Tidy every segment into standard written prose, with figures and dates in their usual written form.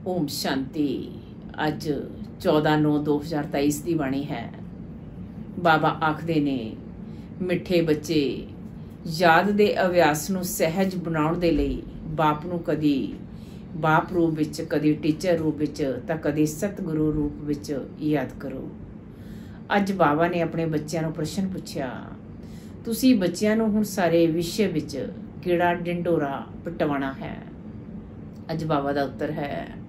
ओम शांति। अज 14/9/2023 की बाणी है। बाबा आखदे ने मिठे बच्चे याद दे अभ्यास नूं सहज बनाउण दे लई बाप नूं कदी बाप रूप विच, कदी टीचर रूप विच तां कदी सतगुरु रूप विच याद करो। अज बाबा ने अपने बच्चों नूं प्रश्न पुछया, तुसीं बच्चों नूं हुण सारे विषय विच किहड़ा ढिंडोरा पिटवाना है? अज बाबा दा उत्तर है,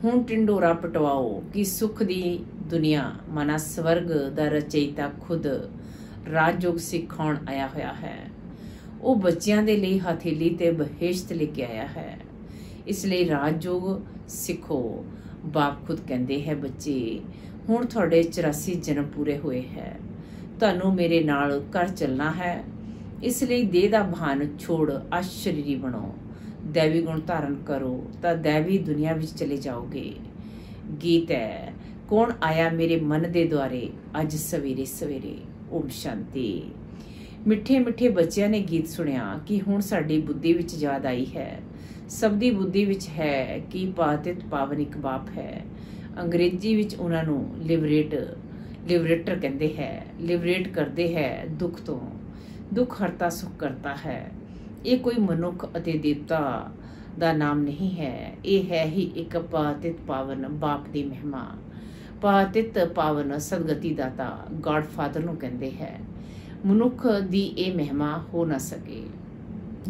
हुण ढिंडोरा पिटवाओ कि सुख दी दुनिया माना स्वर्ग दा रचयिता खुद राजयोग सिखाउण आया होया है। वो बच्चों दे लई हथेली ते बहेश्त लेके आया है, इसलिए राजयोग सिखो। बाप खुद कहते हैं, बच्चे हुण तुहाडे 84 जन्म पूरे हुए है, तुहानू मेरे नाल घर चलना है। इसलिए देह दा भान छोड़ अशरीरी बनो, दैवी गुण धारण करो तो दैवी दुनिया विच चले जाओगे। गीत है, कौन आया मेरे मन दे द्वारे अज सवेरे सवेरे। ओम शांति। मिठे मिठे बच्चों ने गीत सुनिया कि हुण साडी बुद्धि विच याद आई है। सबदी बुद्धि विच है कि पातित पावन एक बाप है। अंग्रेजी विच उन्हां नूं लिबरेटर कहंदे है। लिबरेट करदे है दुख तो, दुख हरता सुख करता है। ये कोई मनुख अते देवता दा नाम नहीं है, ये है ही एक पातित पावन बाप दी महिमा। पातित पावन सदगति दाता गॉड फादर नूं कहंदे है। मनुख दी ये महिमा हो ना सके।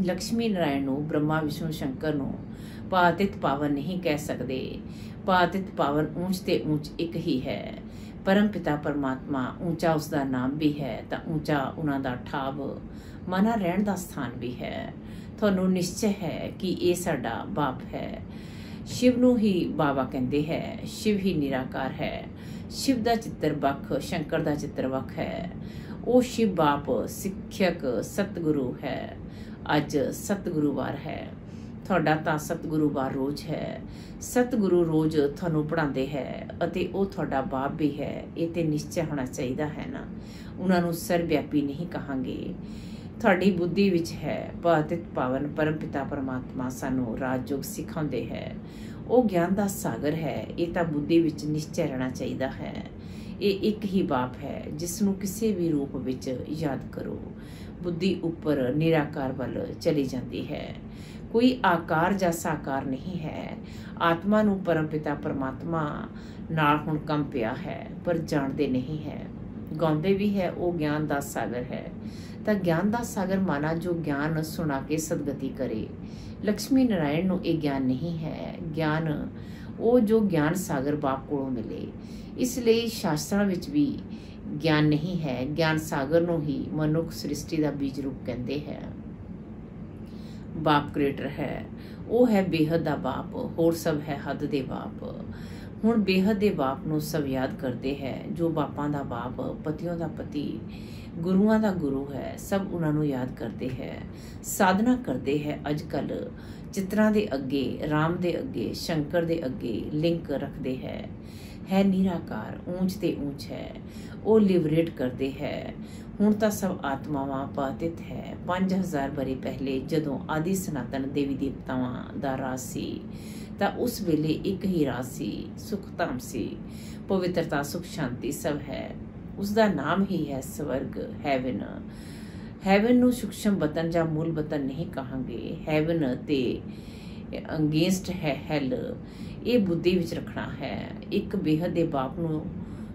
लक्ष्मी नारायण नूं, ब्रह्मा विष्णु शंकर नूं पातित पावन नहीं कह सकते। पातित पावन ऊंच ते ऊंच एक ही है। परम पिता परमात्मा ऊंचा उसका नाम भी है, तो ऊंचा उन्हां दा ठाव माना रहन दा स्थान भी है। तुहानू निश्चय है कि ये साडा बाप है। शिव नू ही बाबा कहंदे है। शिव ही निराकार है। शिव दा चित्र वख, शंकर दा चित्र वख है। वो शिव बाप सिक्खक सतगुरु है। अज सतगुरुवार है। तुहाडा तां सतगुरुवार रोज है। सतगुरु रोज तुहानू पढ़ाते हैं अते वो तुहाडा बाप भी है। ये ते निश्चय होना चाहिए है ना। उन्हां नू सर्वव्यापी नहीं कहांगे। तुहाडी बुद्धि विच है। पातित पावन परम पिता परमात्मा सानू राजयोग सिखाउंदे है। वो ज्ञान दा सागर है। ये तां बुद्धि विच निश्चय रहना चाहिए है। ये एक ही बाप है जिसनू किसी भी रूप विच याद करो। बुद्धि उपर निराकार वल चली जाती है। कोई आकार जा साकार नहीं है। आत्मा नू परम पिता परमात्मा नाल हुण कम पिया है, पर जानते नहीं है। गाउंदे भी है, वो ज्ञान दा सागर है। तो ज्ञान दा सागर माना जो ज्ञान सुना के सदगति करे। लक्ष्मी नारायण नू ये ज्ञान नहीं है। ज्ञान वो जो ज्ञान सागर बाप कोलों मिले। इसलिए शास्त्रों विच भी ज्ञान नहीं है। ज्ञान सागर नू ही मनुख सृष्टि का बीज रूप कहते हैं। बाप क्रिएटर है। वो है बेहद दा बाप, होर सब है हद दे बाप। हुण बेहद दे बाप नू सब याद करते हैं। जो बापां दा बाप, पतियों दा पति, गुरुआं दा गुरु है, सब उन्हां नू याद करते हैं। साधना करते हैं। अजकल चित्रां दे अगे, राम दे अगे, शंकर दे अगे लिंक रखते है निराकार, ऊंच ते ऊंच है। वो लिबरेट करते हैं। हुण तां सब आत्मावां पातित है। 5000 बरे पहले जदों आदि सनातन देवी देवतावां दा राज सी, तां उस वेले एक ही राज सी, सुख धाम सी, पवित्रता सुख शांति सब है। उसका नाम ही है स्वर्ग, हैवन। हैवन नू सूक्ष्म बतन या मूल बतन नहीं कहांगे। हैवन ते अगेंस्ट है हैल। ये बुद्धि विच रखना है। एक बेहद दे बाप नू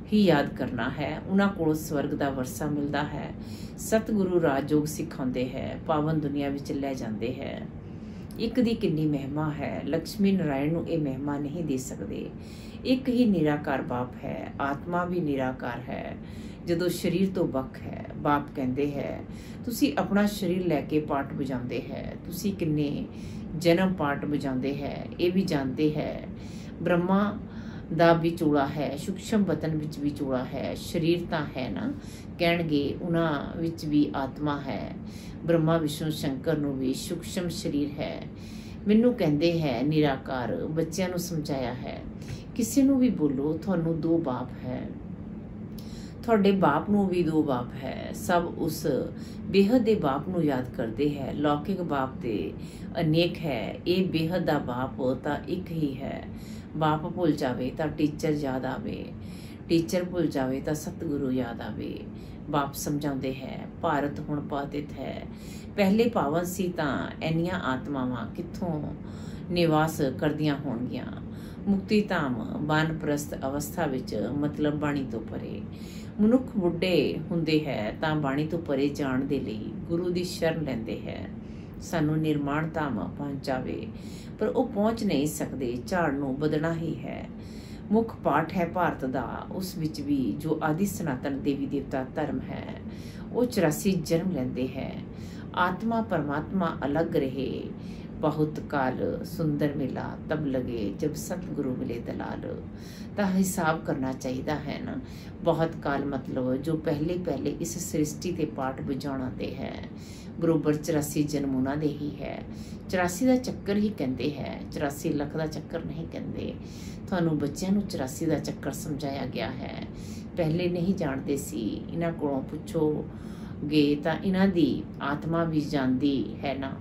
ही याद करना है। उन्हां कोलों स्वर्ग दा वरसा मिलता है। सतगुरु राजयोग सिखाउंदे है, पावन दुनिया विच लै जांदे है। एक दी किन्नी महिमा है। लक्ष्मी नारायण नू ये महिमा नहीं दे सकते। एक ही निराकार बाप है। आत्मा भी निराकार है जदों शरीर तो वख है। बाप कहते हैं, तुसी अपना शरीर लैके पाठ बजाते हैं। तुसी किन्ने जन्म पाठ बजाते हैं, ये भी जानते हैं। ब्रह्मा दा भी चूड़ा है, सूक्ष्म बतन विच भी चूड़ा है। शरीर तां है ना, कहणगे उन्हां विच भी आत्मा है। ब्रह्मा विष्णु शंकर नू भी सूक्ष्म शरीर है। मैनू कहते हैं निराकार। बच्चों नू समझाया है, किसी नू भी बोलो, तुहानू 2 बाप है। ਤੁਹਾਡੇ ਬਾਪ ਨੂੰ ਵੀ ਦੋ ਬਾਪ ਹੈ। ਸਭ ਉਸ ਬੇਹੱਦ ਦੇ ਬਾਪ ਨੂੰ ਯਾਦ ਕਰਦੇ ਹੈ। ਲੌਕਿਕ ਬਾਪ ਤੇ ਅਨੇਕ ਹੈ, ਇਹ ਬੇਹੱਦ ਦਾ ਬਾਪ ਤਾਂ ਇੱਕ ਹੀ ਹੈ। ਬਾਪ ਭੁੱਲ ਜਾਵੇ ਤਾਂ ਟੀਚਰ ਯਾਦ ਆਵੇ, ਟੀਚਰ ਭੁੱਲ ਜਾਵੇ ਤਾਂ ਸਤਿਗੁਰੂ ਯਾਦ ਆਵੇ। ਬਾਪ ਸਮਝਾਉਂਦੇ ਹੈ, ਭਾਰਤ ਹੁਣ ਪਤਿਤ ਹੈ। ਪਹਿਲੇ ਪਾਵਨ ਸੀ ਤਾਂ ਇੰਨੀਆਂ ਆਤਮਾਵਾਂ ਕਿੱਥੋਂ ਨਿਵਾਸ ਕਰਦੀਆਂ ਹੋਣਗੀਆਂ। ਮੁਕਤੀ ਧਾਮ ਵਾਨਪ੍ਰਸਥ ਅਵਸਥਾ ਵਿੱਚ ਮਤਲਬ ਬਾਣੀ ਤੋਂ ਪਰੇ। ਮਨੁੱਖ ਬੁੱਢੇ ਹੁੰਦੇ ਹੈ ਤਾਂ ਬਾਣੀ ਤੋਂ ਪਰੇ ਜਾਣ ਦੇ ਲਈ ਗੁਰੂ ਦੀ ਸ਼ਰਨ ਲੈਂਦੇ ਹੈ। ਸਾਨੂੰ ਨਿਰਮਾਣ ਧਾਮ ਪਹੁੰਚਾਵੇ, ਪਰ ਉਹ ਪਹੁੰਚ ਨਹੀਂ ਸਕਦੇ। ਝਾੜ ਨੂੰ ਬਦਲਣਾ ਹੀ ਹੈ। ਮੁੱਖ ਪਾਠ ਹੈ ਭਾਰਤ ਦਾ, ਉਸ ਵਿੱਚ ਵੀ ਜੋ ਆਦਿ ਸਨਾਤਨ ਦੇਵੀ ਦੇਵਤਾ ਧਰਮ ਹੈ ਉਹ 84 ਜਨਮ ਲੈਂਦੇ ਹੈ। ਆਤਮਾ ਪਰਮਾਤਮਾ ਅਲੱਗ ਰਹੇ। ਬਹੁਤ ਕਾਲ ਸੁੰਦਰ ਮਿਲਾ ਤਬ ਲਗੇ ਜਬ ਸਤਿਗੁਰੂ ਮਿਲੇ ਦਲਾਲ। ਤਾਂ ਹਿਸਾਬ ਕਰਨਾ ਚਾਹੀਦਾ ਹੈ ਨਾ। ਬਹੁਤ ਕਾਲ ਮਤਲਬ ਜੋ ਪਹਿਲੇ ਇਸ ਸ੍ਰਿਸ਼ਟੀ ਤੇ ਪਾਠ ਵਜਾਉਣਾ ਤੇ ਹੈ। ਬਰੋਬਰ 84 ਜਨਮ ਉਹਨਾਂ ਦੇ ਹੀ ਹੈ। 84 ਦਾ ਚੱਕਰ ਹੀ ਕਹਿੰਦੇ ਹੈ, 84 ਲੱਖ ਦਾ ਚੱਕਰ ਨਹੀਂ ਕਹਿੰਦੇ। ਤੁਹਾਨੂੰ ਬੱਚਿਆਂ ਨੂੰ 84 ਦਾ ਚੱਕਰ ਸਮਝਾਇਆ ਗਿਆ ਹੈ। ਪਹਿਲੇ ਨਹੀਂ ਜਾਣਦੇ ਸੀ, ਇਹਨਾਂ ਕੋਲੋਂ ਪੁੱਛੋਗੇ ਤਾਂ ਇਹਨਾਂ ਦੀ ਆਤਮਾ ਵੀ ਜਾਣਦੀ ਹੈ ਨਾ।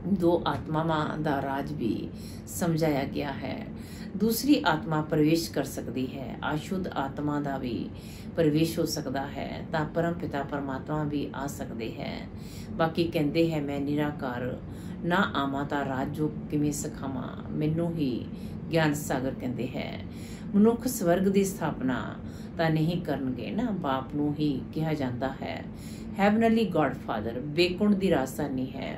ਦੋ ਆਤਮਾਵਾਂ ਦਾ ਰਾਜ ਵੀ ਸਮਝਾਇਆ ਗਿਆ ਹੈ। ਦੂਸਰੀ ਆਤਮਾ ਪ੍ਰਵੇਸ਼ ਕਰ ਸਕਦੀ ਹੈ। ਅਸ਼ੁੱਧ ਆਤਮਾ ਦਾ ਵੀ ਪ੍ਰਵੇਸ਼ ਹੋ ਸਕਦਾ ਹੈ ਤਾਂ ਪਰਮ ਪਿਤਾ ਪਰਮਾਤਮਾ ਵੀ ਆ ਸਕਦੇ ਹੈ। ਬਾਕੀ ਕਹਿੰਦੇ ਹੈ ਮੈਂ ਨਿਰਾਕਾਰ ਨਾ ਆਵਾਂ ਤਾਂ ਰਾਜ ਜੋ ਕਿਵੇਂ ਸਿਖਾਵਾਂ, ਮੈਨੂੰ ਹੀ ਗਿਆਨ ਸਾਗਰ ਕਹਿੰਦੇ ਹੈ। ਮਨੁੱਖ ਸਵਰਗ ਦੀ ਸਥਾਪਨਾ ਤਾਂ ਨਹੀਂ ਕਰਨਗੇ ਨਾ, ਬਾਪ ਨੂੰ ਹੀ ਕਿਹਾ ਜਾਂਦਾ ਹੈ। ਹੈਵਨਲੀ ਗॉडफादर ਬੇਕੁੰਠ ਦੀ ਰਾਜਧਾਨੀ ਹੈ।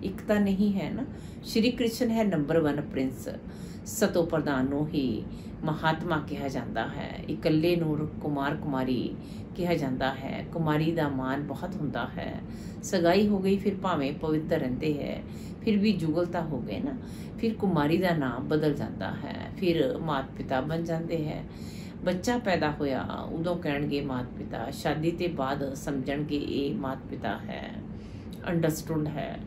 ਇੱਕ ਤਾਂ ਨਹੀਂ ਹੈ ਨਾ। ਸ਼੍ਰੀ ਕ੍ਰਿਸ਼ਨ ਹੈ ਨੰਬਰ 1 ਪ੍ਰਿੰਸ। ਸਤੋ ਪ੍ਰਧਾਨ ਨੂੰ ਹੀ ਮਹਾਤਮਾ ਕਿਹਾ ਜਾਂਦਾ ਹੈ। ਇਕੱਲੇ ਨੂੰ ਕੁਮਾਰ ਕੁਮਾਰੀ ਕਿਹਾ ਜਾਂਦਾ ਹੈ। ਕੁਮਾਰੀ ਦਾ ਮਾਨ ਬਹੁਤ ਹੁੰਦਾ ਹੈ। ਸਗਾਈ ਹੋ ਗਈ ਫਿਰ ਭਾਵੇਂ ਪਵਿੱਤਰ ਰਹਿੰਦੇ ਹੈ, ਫਿਰ ਵੀ ਜੁਗਲਤਾ ਹੋ ਗਏ ਨਾ, ਫਿਰ ਕੁਮਾਰੀ ਦਾ ਨਾਮ ਬਦਲ ਜਾਂਦਾ ਹੈ। ਫਿਰ ਮਾਤ ਪਿਤਾ ਬਣ ਜਾਂਦੇ ਹੈ। ਬੱਚਾ ਪੈਦਾ ਹੋਇਆ ਉਦੋਂ ਕਹਿਣਗੇ ਮਾਤ ਪਿਤਾ, ਸ਼ਾਦੀ ਤੇ ਬਾਅਦ ਸਮਝਣਗੇ ਇਹ ਮਾਤ ਪਿਤਾ ਹੈ। ਅੰਡਰਸਟੂਡ ਹੈ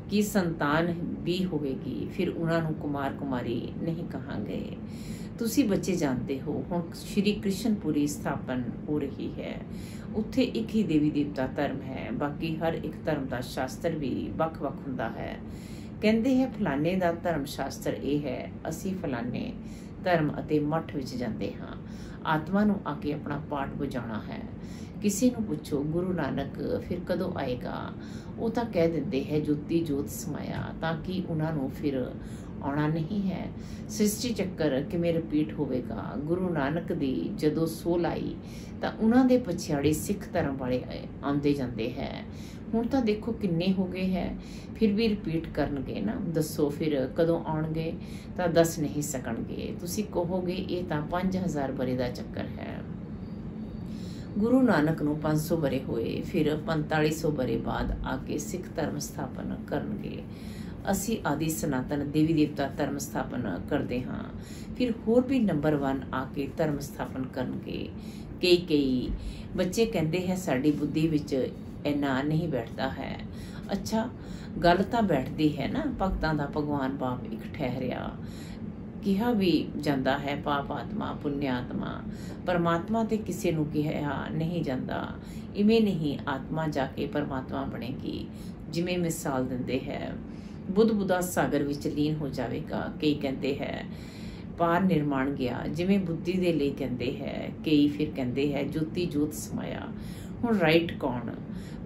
ਕਿ ਸੰਤਾਨ ਵੀ ਹੋਵੇਗੀ, ਫਿਰ ਉਹਨਾਂ ਨੂੰ ਕੁਮਾਰ ਕੁਮਾਰੀ ਨਹੀਂ ਕਹਾਂਗੇ। ਤੁਸੀਂ ਬੱਚੇ ਜਾਣਦੇ ਹੋ ਹੁਣ ਸ਼੍ਰੀ ਕ੍ਰਿਸ਼ਨਪੁਰੀ ਸਥਾਪਨ ਹੋ ਰਹੀ ਹੈ। ਉੱਥੇ ਇੱਕ ਹੀ ਦੇਵੀ ਦੇਵਤਾ ਧਰਮ ਹੈ। ਬਾਕੀ ਹਰ ਇੱਕ ਧਰਮ ਦਾ ਸ਼ਾਸਤਰ ਵੀ ਵੱਖ-ਵੱਖ ਹੁੰਦਾ ਹੈ। ਕਹਿੰਦੇ ਹੈ ਫਲਾਣੇ ਦਾ ਧਰਮ ਸ਼ਾਸਤਰ ਇਹ ਹੈ, ਅਸੀਂ ਫਲਾਣੇ ਧਰਮ ਅਤੇ ਮੱਠ ਵਿੱਚ ਜਾਂਦੇ ਹਾਂ। ਆਤਮਾ ਨੂੰ ਆ ਕੇ ਆਪਣਾ ਪਾਠ ਵਜਾਉਣਾ ਹੈ। ਕਿਸੇ ਨੂੰ ਪੁੱਛੋ ਗੁਰੂ ਨਾਨਕ ਫਿਰ ਕਦੋਂ ਆਏਗਾ, ਉਹ ਤਾਂ ਕਹਿ ਦਿੰਦੇ ਹੈ ਜੋਤੀ ਜੋਤ ਸਮਾਇਆ, ਤਾਂ ਕਿ ਉਹਨਾਂ ਨੂੰ ਫਿਰ ਆਉਣਾ ਨਹੀਂ ਹੈ। ਸ੍ਰਿਸ਼ਟੀ ਚੱਕਰ ਕਿਵੇਂ ਰਿਪੀਟ ਹੋਵੇਗਾ। ਗੁਰੂ ਨਾਨਕ ਦੀ ਜਦੋਂ ਸੋਲ ਆਈ ਤਾਂ ਉਹਨਾਂ ਦੇ ਪਛਾੜੀ ਸਿੱਖ ਧਰਮ ਵਾਲੇ ਆਉਂਦੇ ਜਾਂਦੇ ਹੈ। ਹੁਣ ਤਾਂ ਦੇਖੋ ਕਿੰਨੇ ਹੋ ਗਏ ਹੈ, ਫਿਰ ਵੀ ਰਿਪੀਟ ਕਰਨਗੇ ਨਾ। ਦੱਸੋ ਫਿਰ ਕਦੋਂ ਆਉਣਗੇ, ਤਾਂ ਦੱਸ ਨਹੀਂ ਸਕਣਗੇ। ਤੁਸੀਂ ਕਹੋਗੇ ਇਹ ਤਾਂ 5000 ਵਰੇ ਦਾ ਚੱਕਰ ਹੈ। ਗੁਰੂ ਨਾਨਕ ਨੂੰ 500 ਵਰੇ ਹੋਏ, ਫਿਰ 4500 ਵਰੇ ਬਾਅਦ ਆ ਕੇ ਸਿੱਖ ਧਰਮ ਸਥਾਪਨ ਕਰਨਗੇ। ਅਸੀਂ ਆਦਿ ਸਨਾਤਨ ਦੇਵੀ ਦੇਵਤਾ ਧਰਮ ਸਥਾਪਨ ਕਰਦੇ ਹਾਂ। ਫਿਰ ਹੋਰ ਵੀ ਨੰਬਰ 1 ਆ ਕੇ ਧਰਮ ਸਥਾਪਨ ਕਰਨਗੇ। ਕਈ ਬੱਚੇ ਕਹਿੰਦੇ ਹੈ ਸਾਡੀ ਬੁੱਧੀ ਵਿੱਚ ਇੰਨਾ ਨਹੀਂ ਬੈਠਦਾ ਹੈ। ਅੱਛਾ, ਗੱਲ ਤਾਂ ਬੈਠਦੀ ਹੈ ਨਾ। ਭਗਤਾਂ ਦਾ ਭਗਵਾਨ ਬਾਪ ਇੱਕ ਠਹਿਰਿਆ ਕਿਹਾ ਵੀ ਜਾਂਦਾ ਹੈ। ਪਾਪ ਆਤਮਾ ਪੁੰਨ ਆਤਮਾ, ਪਰਮਾਤਮਾ ਤੇ ਕਿਸੇ ਨੂੰ ਕਿਹਾ ਨਹੀਂ ਜਾਂਦਾ। ਇਵੇਂ ਨਹੀਂ ਆਤਮਾ ਜਾ ਕੇ ਪਰਮਾਤਮਾ ਬਣੇਗੀ। ਜਿਵੇਂ ਮਿਸਾਲ ਦਿੰਦੇ ਹੈ ਬੁੱਧਾ ਸਾਗਰ ਵਿੱਚ ਲੀਨ ਹੋ ਜਾਵੇਗਾ। ਕਈ ਕਹਿੰਦੇ ਹੈ ਪਾਰ ਨਿਰਮਾਣ ਗਿਆ, ਜਿਵੇਂ ਬੁੱਧੀ ਦੇ ਲਈ ਕਹਿੰਦੇ ਹੈ। ਕਈ ਫਿਰ ਕਹਿੰਦੇ ਹੈ ਜੋਤੀ ਜੋਤ ਸਮਾਇਆ। ਹੁਣ ਰਾਈਟ ਕੌਣ?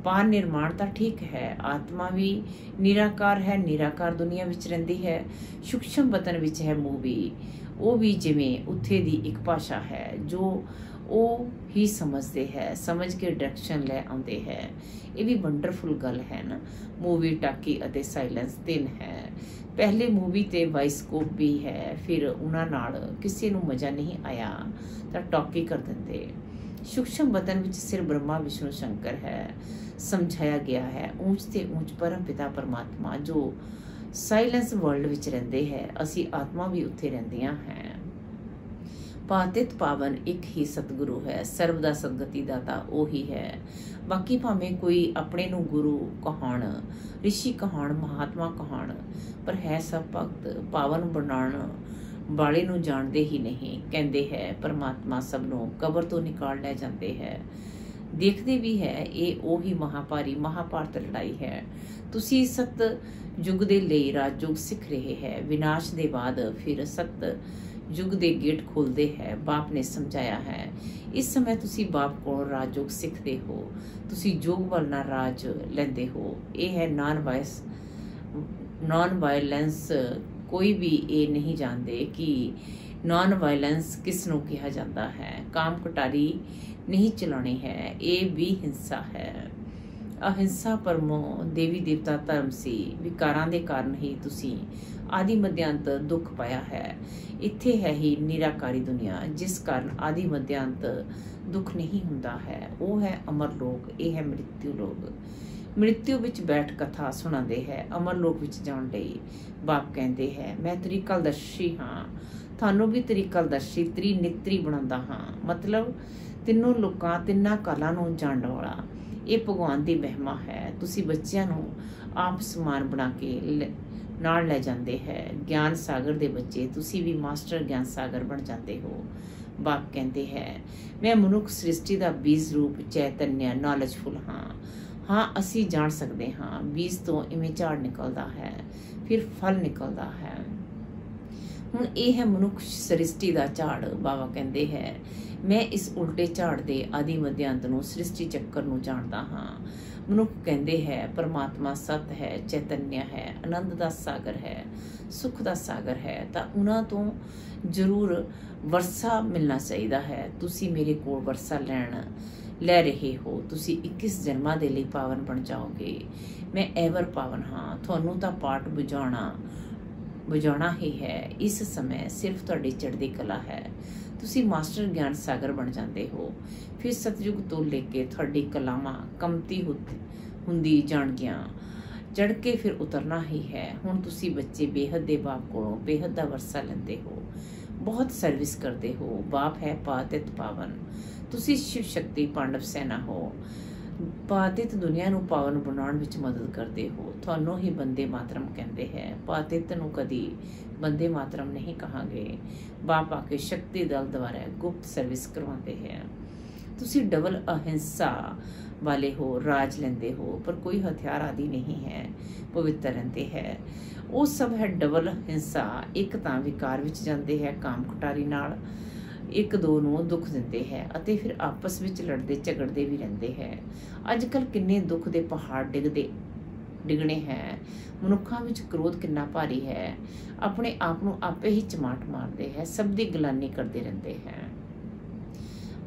ਪਾਰ ਨਿਰਮਾਣ ਤਾਂ ਠੀਕ ਹੈ, ਆਤਮਾ ਵੀ ਨਿਰਾਕਾਰ ਹੈ, ਨਿਰਾਕਾਰ ਦੁਨੀਆ ਵਿੱਚ ਰਹਿੰਦੀ ਹੈ। ਸੂਖਸ਼ਮ ਵਤਨ ਵਿੱਚ ਹੈ ਮੂਵੀ, ਉਹ ਵੀ ਜਿਵੇਂ ਉੱਥੇ ਦੀ ਇੱਕ ਭਾਸ਼ਾ ਹੈ ਜੋ ਉਹ ਹੀ ਸਮਝਦੇ ਹੈ, ਸਮਝ ਕੇ ਡਾਇਰੈਕਸ਼ਨ ਲੈ ਆਉਂਦੇ ਹੈ। ਇਹ ਵੀ ਵੰਡਰਫੁਲ ਗੱਲ ਹੈ ਨਾ। ਮੂਵੀ ਟਾਕੀ ਅਤੇ ਸਾਇਲੈਂਸ 3 ਹੈ। ਪਹਿਲੇ ਮੂਵੀ ਤੇ ਵਾਇਸਕੋਪ ਵੀ ਹੈ, ਫਿਰ ਉਹਨਾਂ ਨਾਲ ਕਿਸੇ ਨੂੰ ਮਜ਼ਾ ਨਹੀਂ ਆਇਆ ਤਾਂ ਟਾਕੀ ਕਰ ਦਿੰਦੇ। ਸੂਖਸ਼ਮ ਵਤਨ ਵਿੱਚ ਸਿਰ ਬ੍ਰਹਮਾ ਵਿਸ਼ਨੂੰ ਸ਼ੰਕਰ ਹੈ। ਸਮਝਾਇਆ ਗਿਆ ਹੈ ਊਂਚ ਤੇ ਊਂਚ ਪਰਮ ਪਿਤਾ ਪਰਮਾਤਮਾ ਜੋ ਸਾਇਲੈਂਸ ਵਰਲਡ ਵਿੱਚ ਰਹਿੰਦੇ ਹੈ। ਅਸੀਂ ਆਤਮਾ ਵੀ ਉੱਥੇ ਰਹਿੰਦੀਆਂ ਹੈ। ਪਾਤਿਤ ਪਾਵਨ ਇੱਕ ਹੀ ਸਤਿਗੁਰੂ ਹੈ। ਸਰਬ ਦਾ ਸਦਗਤੀ ਦਾਤਾ ਉਹੀ ਹੈ। ਬਾਕੀ ਭਾਵੇਂ ਕੋਈ ਆਪਣੇ ਨੂੰ ਗੁਰੂ ਕਹਾਣ, ਰਿਸ਼ੀ ਕਹਾਣ, ਮਹਾਤਮਾ ਕਹਾਣ, ਪਰ ਹੈ ਸਭ ਭਗਤ। ਪਾਵਨ ਬਣਾਉਣ ਬਾਲੇ ਨੂੰ ਜਾਣਦੇ ਹੀ ਨਹੀਂ। ਕਹਿੰਦੇ ਹੈ ਪਰਮਾਤਮਾ ਸਭ ਨੂੰ ਕਬਰ ਤੋਂ ਨਿਕਾਲ ਲੈ ਜਾਂਦੇ ਹੈ। ਦੇਖਦੇ ਵੀ ਹੈ ਇਹ ਉਹੀ ਮਹਾਭਾਰਤ ਲੜਾਈ ਹੈ। ਤੁਸੀਂ ਸਤ ਯੁੱਗ ਦੇ ਲਈ ਰਾਜਯੁੱਗ ਸਿੱਖ ਰਹੇ ਹੈ। ਵਿਨਾਸ਼ ਦੇ ਬਾਅਦ ਫਿਰ ਸਤ ਯੁੱਗ ਦੇ ਗੇਟ ਖੁੱਲਦੇ ਹੈ। ਬਾਪ ਨੇ ਸਮਝਾਇਆ ਹੈ। ਇਸ ਸਮੇਂ ਤੁਸੀਂ ਬਾਪ ਕੋਲ ਰਾਜਯੁੱਗ ਸਿੱਖਦੇ ਹੋ। ਤੁਸੀਂ ਯੋਗ ਵੱਲ ਨਾਲ ਰਾਜ ਲੈਂਦੇ ਹੋ। ਇਹ ਹੈ ਨॉन ਵਾਇਲੈਂਸ। ਕੋਈ ਵੀ ਇਹ ਨਹੀਂ ਜਾਣਦੇ ਕਿ ਨॉन ਵਾਇਲੈਂਸ ਕਿਸ ਨੂੰ ਕਿਹਾ ਜਾਂਦਾ ਹੈ। ਕਾਮ ਕਟਾਰੀ ਨਹੀਂ ਚਲਾਉਣੀ ਹੈ, ਇਹ ਵੀ ਹਿੰਸਾ ਹੈ। ਅਹਿੰਸਾ ਪਰਮੋ ਦੇਵੀ ਦੇਵਤਾ ਧਰਮ ਸੀ। ਵਿਕਾਰਾਂ ਦੇ ਕਾਰਨ ਹੀ ਤੁਸੀਂ ਆਦਿ ਮਧਿਅੰਤ ਦੁੱਖ ਪਾਇਆ ਹੈ। ਇੱਥੇ ਹੈ ਹੀ ਨਿਰਾਕਾਰੀ ਦੁਨੀਆ, ਜਿਸ ਕਾਰਨ ਆਦਿ ਮਧਿਅੰਤ ਦੁੱਖ ਨਹੀਂ ਹੁੰਦਾ ਹੈ। ਉਹ ਹੈ ਅਮਰ ਲੋਕ, ਇਹ ਹੈ ਮ੍ਰਿਤਿੂ ਲੋਕ। ਮ੍ਰਿਤਿੂ ਵਿੱਚ ਬੈਠ ਕਥਾ ਸੁਣਾਉਂਦੇ ਹੈ। ਅਮਰ ਲੋਕ ਵਿੱਚ ਜਾਣ ਲਈ ਬਾਪ ਕਹਿੰਦੇ ਹੈ ਮੈਂ ਤ੍ਰਿਕਾਲਦਰਸ਼ੀ ਹਾਂ। ਤੁਹਾਨੂੰ ਵੀ ਤ੍ਰਿਕਾਲਦਰਸ਼ੀ ਤ੍ਰਿਨੇਤਰੀ ਬਣਾਉਂਦਾ ਹਾਂ। ਮਤਲਬ ਤਿੰਨੋਂ ਲੋਕਾਂ ਤਿੰਨਾਂ ਕਾਲਾਂ ਨੂੰ ਜਾਣਨ ਵਾਲਾ। ਇਹ ਭਗਵਾਨ ਦੀ ਮਹਿਮਾ ਹੈ। ਤੁਸੀਂ ਬੱਚਿਆਂ ਨੂੰ ਆਪ ਸਮਾਨ ਬਣਾ ਕੇ ਨਾਲ ਲੈ ਜਾਂਦੇ ਹੈ। ਗਿਆਨ ਸਾਗਰ ਦੇ ਬੱਚੇ, ਤੁਸੀਂ ਵੀ ਮਾਸਟਰ ਗਿਆਨ ਸਾਗਰ ਬਣ ਜਾਂਦੇ ਹੋ। ਬਾਪ ਕਹਿੰਦੇ ਹੈ ਮੈਂ ਮਨੁੱਖ ਸ੍ਰਿਸ਼ਟੀ ਦਾ ਬੀਜ ਰੂਪ ਚੈਤਨਿਆ ਨੌਲੇਜਫੁਲ ਹਾਂ। ਅਸੀਂ ਜਾਣ ਸਕਦੇ ਹਾਂ। ਬੀਜ ਤੋਂ ਇਵੇਂ ਝਾੜ ਨਿਕਲਦਾ ਹੈ, ਫਿਰ ਫਲ ਨਿਕਲਦਾ ਹੈ। ਹੁਣ ਇਹ ਹੈ ਮਨੁੱਖ ਸ੍ਰਿਸ਼ਟੀ ਦਾ ਝਾੜ। ਬਾਬਾ ਕਹਿੰਦੇ ਹੈ ਮੈਂ ਇਸ ਉਲਟੇ ਝਾੜ ਦੇ ਆਦਿ ਮਧਿਅੰਤ ਨੂੰ ਸ੍ਰਿਸ਼ਟੀ ਚੱਕਰ ਨੂੰ ਜਾਣਦਾ ਹਾਂ। ਮਨੁੱਖ ਕਹਿੰਦੇ ਹੈ ਪਰਮਾਤਮਾ ਸਤ ਹੈ, ਚੈਤਨਿਆ ਹੈ, ਆਨੰਦ ਦਾ ਸਾਗਰ ਹੈ, ਸੁੱਖ ਦਾ ਸਾਗਰ ਹੈ। ਤਾਂ ਉਹਨਾਂ ਤੋਂ ਜ਼ਰੂਰ ਵਰਸਾ ਮਿਲਣਾ ਚਾਹੀਦਾ ਹੈ। ਤੁਸੀਂ ਮੇਰੇ ਕੋਲ ਵਰਸਾ ਲੈ ਰਹੇ ਹੋ। ਤੁਸੀਂ 21 ਜਨਮਾਂ ਦੇ ਲਈ ਪਾਵਨ ਬਣ ਜਾਓਗੇ। ਮੈਂ ਐਵਰ ਪਾਵਨ ਹਾਂ। ਤੁਹਾਨੂੰ ਤਾਂ ਪਾਠ ਬੁਝਾਉਣਾ ਹੀ ਹੈ। ਇਸ ਸਮੇਂ ਸਿਰਫ ਤੁਹਾਡੀ ਚੜ੍ਹਦੀ ਕਲਾ ਹੈ। ਤੁਸੀਂ ਮਾਸਟਰ ਗਿਆਨ ਸਾਗਰ ਬਣ ਜਾਂਦੇ ਹੋ। ਫਿਰ ਸਤਯੁਗ ਤੋਂ ਲੈ ਕੇ ਤੁਹਾਡੀ ਕਲਾਵਾਂ ਕਮਤੀ ਹੁੰਦੀ ਜਾਣਗੀਆਂ। ਚੜ੍ਹ ਕੇ ਫਿਰ ਉਤਰਨਾ ਹੀ ਹੈ। ਹੁਣ ਤੁਸੀਂ ਬੱਚੇ ਬੇਹੱਦ ਦੇ ਬਾਪ ਕੋਲੋਂ ਬੇਹੱਦ ਦਾ ਵਰਸਾ ਲੈਂਦੇ ਹੋ। ਬਹੁਤ ਸਰਵਿਸ ਕਰਦੇ ਹੋ। ਬਾਪ ਹੈ ਪਾਤਿਤ ਪਾਵਨ। ਤੁਸੀਂ ਸ਼ਿਵ ਸ਼ਕਤੀ ਪਾਂਡਵ ਸੈਨਾ ਹੋ। ਪਾਤਿਤ ਦੁਨੀਆ ਨੂੰ ਪਾਵਨ ਬਣਾਉਣ ਵਿੱਚ ਮਦਦ ਕਰਦੇ ਹੋ। ਤੁਹਾਨੂੰ ਹੀ ਬੰਦੇ ਮਾਤਰਮ ਕਹਿੰਦੇ ਹੈ। ਪਾਤਿਤ ਨੂੰ ਕਦੀ ਬੰਦੇ ਮਾਤਰਮ ਨਹੀਂ ਕਹਾਂਗੇ। ਬਾਪ ਆ ਕੇ ਸ਼ਕਤੀ ਦਲ ਦੁਆਰਾ ਗੁਪਤ ਸਰਵਿਸ ਕਰਵਾਉਂਦੇ ਹੈ। ਤੁਸੀਂ ਡਬਲ ਅਹਿੰਸਾ ਵਾਲੇ ਹੋ, ਰਾਜ ਲੈਂਦੇ ਹੋ, ਪਰ ਕੋਈ ਹਥਿਆਰ ਆਦਿ ਨਹੀਂ ਹੈ, ਪਵਿੱਤਰ ਰਹਿੰਦੇ ਹੈ। ਉਹ ਸਭ ਹੈ ਡਬਲ ਹਿੰਸਾ। ਇੱਕ ਤਾਂ ਵਿਕਾਰ ਵਿੱਚ ਜਾਂਦੇ ਹੈ ਕਾਮ ਕਟਾਰੀ ਨਾਲ, ਇੱਕ ਦੋ ਨੂੰ ਦੁੱਖ ਦਿੰਦੇ ਹੈ ਅਤੇ ਫਿਰ ਆਪਸ ਵਿੱਚ ਲੜਦੇ ਝਗੜਦੇ ਵੀ ਰਹਿੰਦੇ ਹੈ। ਅੱਜ ਕੱਲ੍ਹ ਕਿੰਨੇ ਦੁੱਖ ਦੇ ਪਹਾੜ ਡਿੱਗਣੇ ਹੈ। ਮਨੁੱਖਾਂ ਵਿੱਚ ਕ੍ਰੋਧ ਕਿੰਨਾ ਭਾਰੀ ਹੈ। ਆਪਣੇ ਆਪ ਨੂੰ ਆਪੇ ਹੀ ਚਮਾਟ ਮਾਰਦੇ ਹੈ। ਸਭ ਦੀ ਗਲਾਨੀ ਕਰਦੇ ਰਹਿੰਦੇ ਹੈ।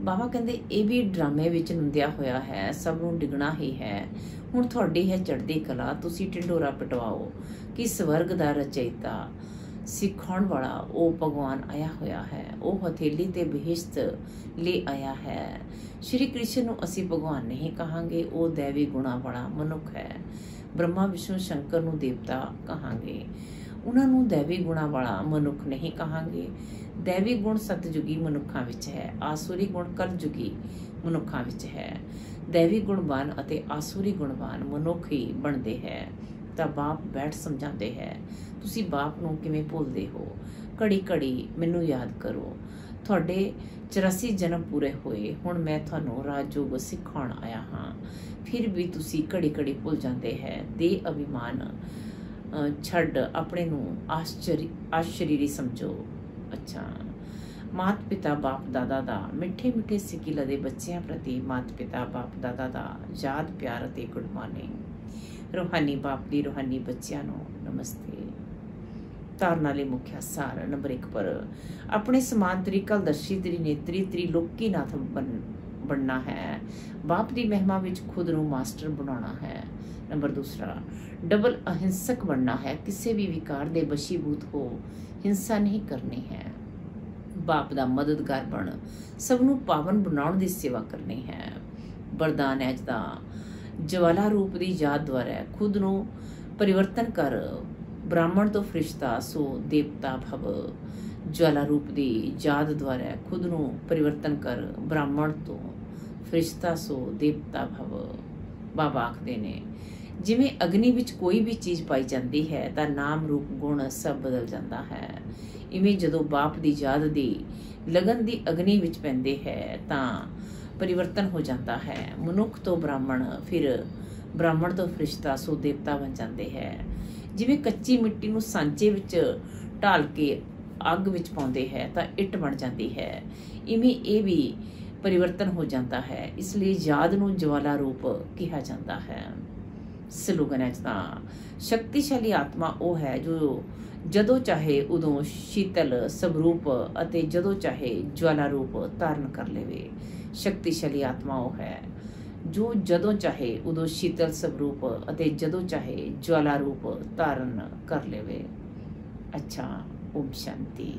ਬਾਬਾ ਕਹਿੰਦੇ ਇਹ ਵੀ ਡਰਾਮੇ ਵਿੱਚ ਨੁੰਦਿਆ ਹੋਇਆ ਹੈ। ਸਭ ਨੂੰ ਡਿੱਗਣਾ ਹੀ ਹੈ। ਹੁਣ ਤੁਹਾਡੀ ਹੈ ਚੜ੍ਹਦੀ ਕਲਾ। ਤੁਸੀਂ ਢਿੰਡੋਰਾ ਪਿਟਵਾਓ ਕਿ ਸਵਰਗ ਦਾ ਰਚయిਤਾ ਸਿਖਾਉਣ ਵਾਲਾ ਉਹ ਭਗਵਾਨ ਆਇਆ ਹੋਇਆ ਹੈ। ਉਹ ਹਥੇਲੀ ਤੇ ਬਹਿਸ਼ਤ ਲੈ ਆਇਆ ਹੈ। ਸ਼੍ਰੀ ਕ੍ਰਿਸ਼ਨ ਨੂੰ ਅਸੀਂ ਭਗਵਾਨ ਨਹੀਂ ਕਹਾਂਗੇ। ਉਹ ਦੈਵੀ ਗੁਣਾ ਵਾਲਾ ਮਨੁੱਖ ਹੈ। ਬ੍ਰਹਮਾ ਵਿਸ਼ਨੂੰ ਸ਼ੰਕਰ ਨੂੰ ਦੇਵਤਾ ਕਹਾਂਗੇ। ਉਹਨਾਂ ਨੂੰ ਦੈਵੀ ਗੁਣਾ ਵਾਲਾ ਮਨੁੱਖ ਨਹੀਂ ਕਹਾਂਗੇ। ਦੈਵੀ ਗੁਣ ਸਤਜੁਗੀ ਮਨੁੱਖਾਂ ਵਿੱਚ ਹੈ। ਆਸੁਰੀ ਗੁਣ ਕਲਯੁਗੀ ਮਨੁੱਖਾਂ ਵਿੱਚ ਹੈ। ਦੈਵੀ ਗੁਣਵਾਨ ਅਤੇ ਆਸੁਰੀ ਗੁਣਵਾਨ ਮਨੁੱਖ ਹੀ ਬਣਦੇ ਹੈ। ਤਾਂ ਬਾਪ ਬੈਠ ਸਮਝਾਉਂਦੇ ਹੈ ਤੁਸੀਂ ਬਾਪ ਨੂੰ ਕਿਵੇਂ ਭੁੱਲਦੇ ਹੋ। ਘੜੀ ਘੜੀ ਮੈਨੂੰ ਯਾਦ ਕਰੋ। ਤੁਹਾਡੇ 84 ਜਨਮ ਪੂਰੇ ਹੋਏ। ਹੁਣ ਮੈਂ ਤੁਹਾਨੂੰ ਰਾਜਯੋਗ ਸਿਖਾਉਣ ਆਇਆ ਹਾਂ। ਫਿਰ ਵੀ ਤੁਸੀਂ ਘੜੀ ਘੜੀ ਭੁੱਲ ਜਾਂਦੇ ਹੈ। ਦੇ ਅਭਿਮਾਨ ਛੱਡ ਆਪਣੇ ਨੂੰ ਆਸ਼ਰੀਰੀ ਸਮਝੋ। ਅੱਛਾ, ਮਾਤ ਪਿਤਾ ਬਾਪ ਦਾਦਾ ਦਾ ਮਿੱਠੇ ਮਿੱਠੇ ਸਿੱਕਿਲਾ ਦੇ ਬੱਚਿਆਂ ਪ੍ਰਤੀ ਮਾਤ ਪਿਤਾ ਬਾਪ ਦਾਦਾ ਦਾ ਯਾਦ ਪਿਆਰ ਅਤੇ ਗੁੱਡ ਮਾਰਨਿੰਗ। ਰੂਹਾਨੀ ਬਾਪ ਦੀ ਰੂਹਾਨੀ ਬੱਚਿਆਂ ਨੂੰ ਨਮਸਤੇ। ਧਾਰਨ ਵਾਲੇ ਮੁਖਿਆ ਸਾਰ ਨੰਬਰ 1 ਪਰ ਆਪਣੇ ਸਮਾਨ ਤ੍ਰਿਕਾਲਦਰਸ਼ੀ ਤ੍ਰਿਨੇਤਰੀ ਤ੍ਰਿਲੋਕੀ ਨਾਥ ਬਣਨਾ ਹੈ। ਬਾਪ ਦੀ ਮਹਿਮਾ ਵਿੱਚ ਖੁਦ ਨੂੰ ਮਾਸਟਰ ਬਣਾਉਣਾ ਹੈ। ਨੰਬਰ 2 ਡਬਲ ਅਹਿੰਸਕ ਬਣਨਾ ਹੈ। ਕਿਸੇ ਵੀ ਵਿਕਾਰ ਦੇ ਵਸ਼ੀਭੂਤ ਹੋ ਹਿੰਸਾ ਨਹੀਂ ਕਰਨੀ ਹੈ। ਬਾਪ ਦਾ ਮਦਦਗਾਰ ਬਣ ਸਭ ਨੂੰ ਪਾਵਨ ਬਣਾਉਣ ਦੀ ਸੇਵਾ ਕਰਨੀ ਹੈ। ਵਰਦਾਨ ਹੈ ਦਾ ਜਵਾਲਾ ਰੂਪ ਦੀ ਯਾਦ ਦੁਆਰਾ ਖੁਦ ਨੂੰ ਪਰਿਵਰਤਨ ਕਰ। ਬ੍ਰਾਹਮਣ ਤੋਂ ਫਰਿਸ਼ਤਾ ਸੋ ਦੇਵਤਾ ਭਵ। ਜਵਾਲਾ ਰੂਪ ਦੀ ਯਾਦ ਦੁਆਰਾ ਖੁਦ ਨੂੰ ਪਰਿਵਰਤਨ ਕਰ। ਬ੍ਰਾਹਮਣ ਤੋਂ ਫਰਿਸ਼ਤਾ ਸੋ ਦੇਵਤਾ ਭਵ। ਬਾਬਾ ਆਖਦੇ ਨੇ ਜਿਵੇਂ ਅਗਨੀ ਵਿੱਚ ਕੋਈ ਵੀ ਚੀਜ਼ ਪਾਈ ਜਾਂਦੀ ਹੈ ਤਾਂ ਨਾਮ ਰੂਪ ਗੁਣ ਸਭ ਬਦਲ ਜਾਂਦਾ ਹੈ। ਇਵੇਂ ਜਦੋਂ ਬਾਪ ਦੀ ਯਾਦ ਦੀ ਲਗਨ ਦੀ ਅਗਨੀ ਵਿੱਚ ਪੈਂਦੇ ਹੈ ਤਾਂ ਪਰਿਵਰਤਨ ਹੋ ਜਾਂਦਾ ਹੈ। ਮਨੁੱਖ ਤੋਂ ਬ੍ਰਾਹਮਣ, ਫਿਰ ਬ੍ਰਾਹਮਣ ਤੋਂ ਫਰਿਸ਼ਤਾ, ਸੋ ਦੇਵਤਾ ਬਣ ਜਾਂਦੇ ਹੈ। ਜਿਵੇਂ ਕੱਚੀ ਮਿੱਟੀ ਨੂੰ ਸਾਂਚੇ ਵਿੱਚ ਢਾਲ ਕੇ ਅੱਗ ਵਿੱਚ ਪਾਉਂਦੇ ਹੈ ਤਾਂ ਇੱਟ ਬਣ ਜਾਂਦੀ ਹੈ, ਇਵੇਂ ਇਹ ਵੀ ਪਰਿਵਰਤਨ ਹੋ ਜਾਂਦਾ ਹੈ। ਇਸ ਲਈ ਯਾਦ ਨੂੰ ਜਵਾਲਾ ਰੂਪ ਕਿਹਾ ਜਾਂਦਾ ਹੈ। ਸਲੋਗਨ ਹੈ ਤਾਂ ਸ਼ਕਤੀਸ਼ਾਲੀ ਆਤਮਾ ਉਹ ਹੈ ਜੋ ਜਦੋਂ ਚਾਹੇ ਉਦੋਂ ਸ਼ੀਤਲ ਸਵਰੂਪ ਅਤੇ ਜਦੋਂ ਚਾਹੇ ਜਵਾਲਾ ਰੂਪ ਧਾਰਨ ਕਰ ਲਵੇ। ਸ਼ਕਤੀਸ਼ਾਲੀ ਆਤਮਾ ਉਹ ਹੈ ਜੋ ਜਦੋਂ ਚਾਹੇ ਉਦੋਂ ਸ਼ੀਤਲ ਸਵਰੂਪ ਅਤੇ ਜਦੋਂ ਚਾਹੇ ਜਵਾਲਾ ਰੂਪ ਧਾਰਨ ਕਰ ਲਵੇ। ਅੱਛਾ, ਓਮ ਸ਼ਾਂਤੀ।